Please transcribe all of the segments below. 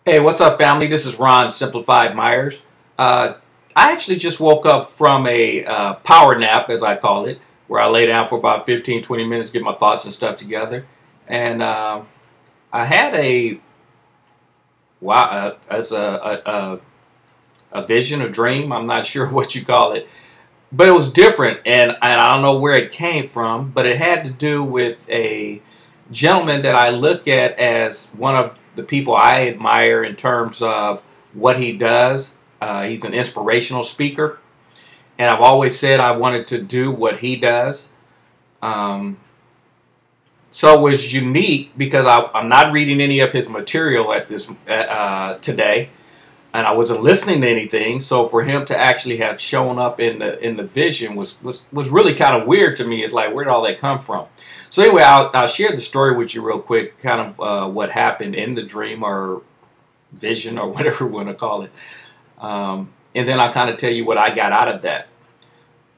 Hey, what's up, family? This is Ron Simplified Myers. I actually just woke up from a power nap, as I call it, where I lay down for about 15, 20 minutes, get my thoughts and stuff together. And I had wow, as a vision, a dream, I'm not sure what you call it, but it was different, and I don't know where it came from, but it had to do with a gentleman that I look at as one of the people I admire in terms of what he does. He's an inspirational speaker, and I've always said I wanted to do what he does. Um, so it was unique because I'm not reading any of his material at this today, and I wasn't listening to anything. So for him to actually have shown up in the vision was really kind of weird to me. It's like, where did all that come from? So anyway, I'll share the story with you real quick, kind of what happened in the dream or vision or whatever we want to call it, and then I'll kind of tell you what I got out of that.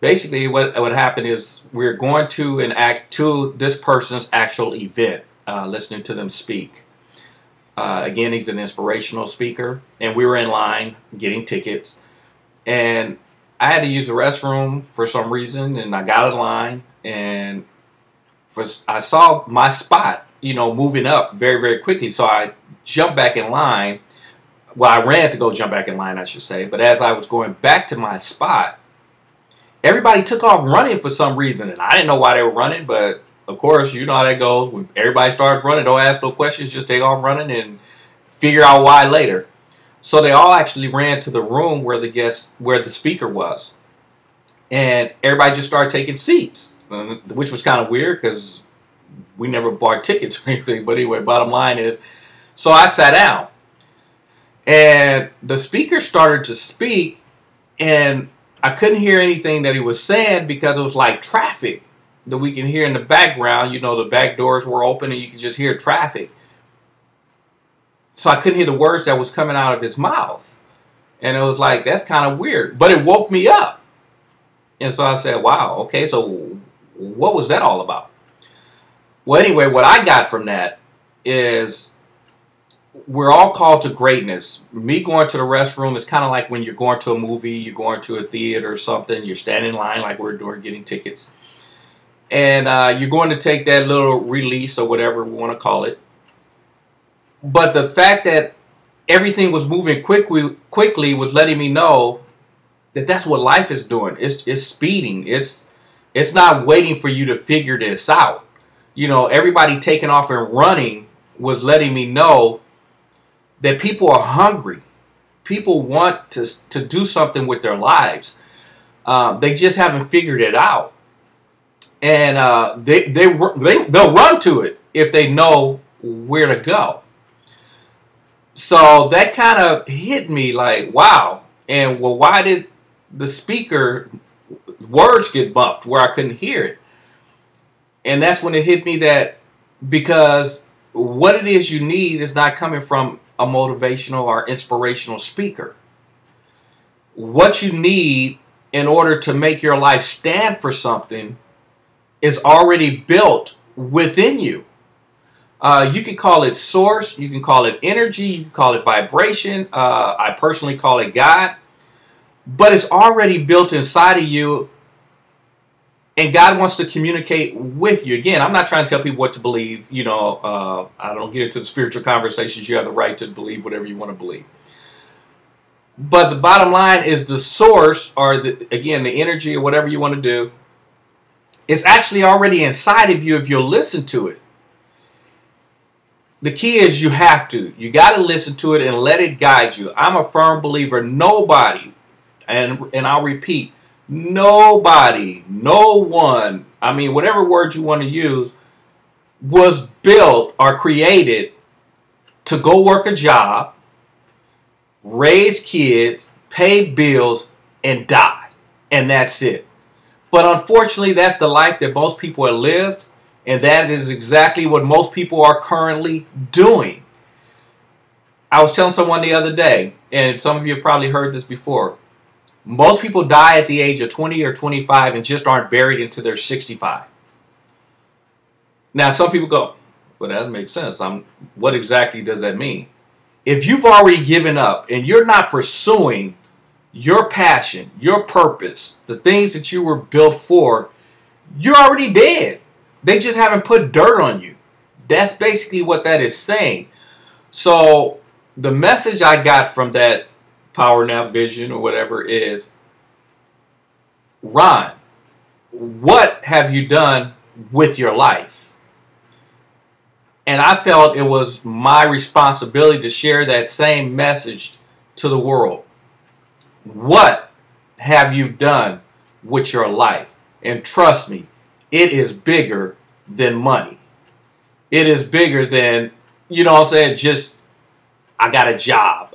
Basically, what happened is we're going to this person's actual event, listening to them speak. Again, he's an inspirational speaker, and we were in line getting tickets, and I had to use the restroom for some reason, and I got in line, and I saw my spot, moving up very, very quickly, so I jumped back in line. Well, I ran to go jump back in line, I should say, but as I was going back to my spot, everybody took off running for some reason, and I didn't know why they were running, but of course, you know how that goes. When everybody starts running, don't ask no questions, just take off running and figure out why later. So they all actually ran to the room where the speaker was. And everybody just started taking seats, which was kind of weird because we never bought tickets or anything. But anyway, bottom line is, so I sat down. And the speaker started to speak, and I couldn't hear anything that he was saying because it was like traffic that we can hear in the background. The back doors were open and you could just hear traffic. So I couldn't hear the words that was coming out of his mouth. And it was like, that's kind of weird. But it woke me up. And so I said, wow, okay, so what was that all about? Well, anyway, what I got from that is we're all called to greatness. Me going to the restroom is kind of like when you're going to a movie, you're going to a theater or something, you're standing in line like we're doing, getting tickets. And you're going to take that little release or whatever we want to call it. But the fact that everything was moving quickly was letting me know that that's what life is doing. It's speeding. It's not waiting for you to figure this out. Everybody taking off and running was letting me know that people are hungry. People want to do something with their lives. They just haven't figured it out. And they'll run to it if they know where to go. So that kind of hit me like, wow. And well, why did the speaker words get buffed where I couldn't hear it? And that's when it hit me that because what it is you need is not coming from a motivational or inspirational speaker. What you need in order to make your life stand for something is already built within you. You can call it source, you can call it energy, you can call it vibration. I personally call it God. But it's already built inside of you, and God wants to communicate with you. Again, I'm not trying to tell people what to believe. I don't get into the spiritual conversations. You have the right to believe whatever you want to believe. But the bottom line is the source, or again, the energy or whatever you want to do, it's actually already inside of you if you'll listen to it. The key is you have to. You got to listen to it and let it guide you. I'm a firm believer. Nobody, and I'll repeat, nobody, no one, I mean, whatever word you want to use, was built or created to go work a job, raise kids, pay bills, and die. And that's it. But unfortunately, that's the life that most people have lived, and that is exactly what most people are currently doing. I was telling someone the other day, and some of you have probably heard this before, most people die at the age of 20 or 25 and just aren't buried until they're 65. Now, some people go, well, that makes sense. What exactly does that mean? If you've already given up and you're not pursuing your passion, your purpose, the things that you were built for, you're already dead. They just haven't put dirt on you. That's basically what that is saying. So the message I got from that power nap vision or whatever is, Ron, what have you done with your life? And I felt it was my responsibility to share that same message to the world. What have you done with your life? And trust me, it is bigger than money. It is bigger than, you know what I'm saying, just, I got a job.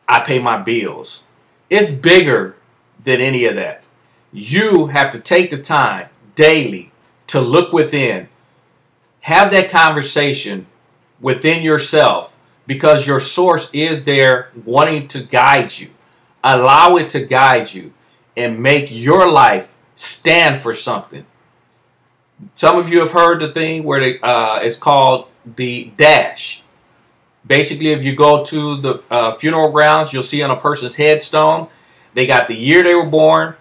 I pay my bills. It's bigger than any of that. You have to take the time daily to look within. Have that conversation within yourself, because your source is there wanting to guide you. Allow it to guide you and make your life stand for something. Some of you have heard the thing where it's called the dash. Basically, if you go to the funeral grounds, you'll see on a person's headstone, they got the year they were born,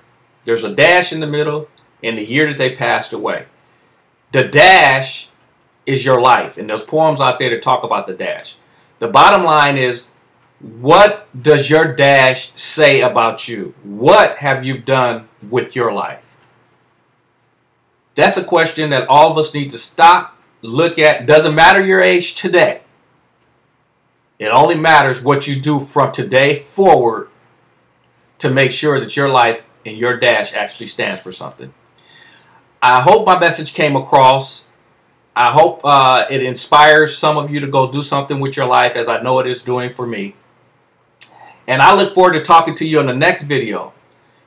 there's a dash in the middle, and the year that they passed away. The dash is your life, and there's poems out there that talk about the dash. The bottom line is, what does your dash say about you? What have you done with your life? That's a question that all of us need to stop, look at. Doesn't matter your age today. It only matters what you do from today forward to make sure that your life and your dash actually stands for something. I hope my message came across. I hope it inspires some of you to go do something with your life, as I know it is doing for me. And I look forward to talking to you in the next video.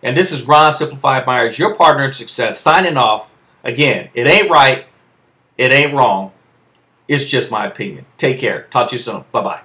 And this is Ron Simplified Myers, your partner in success, signing off. Again, it ain't right. It ain't wrong. It's just my opinion. Take care. Talk to you soon. Bye-bye.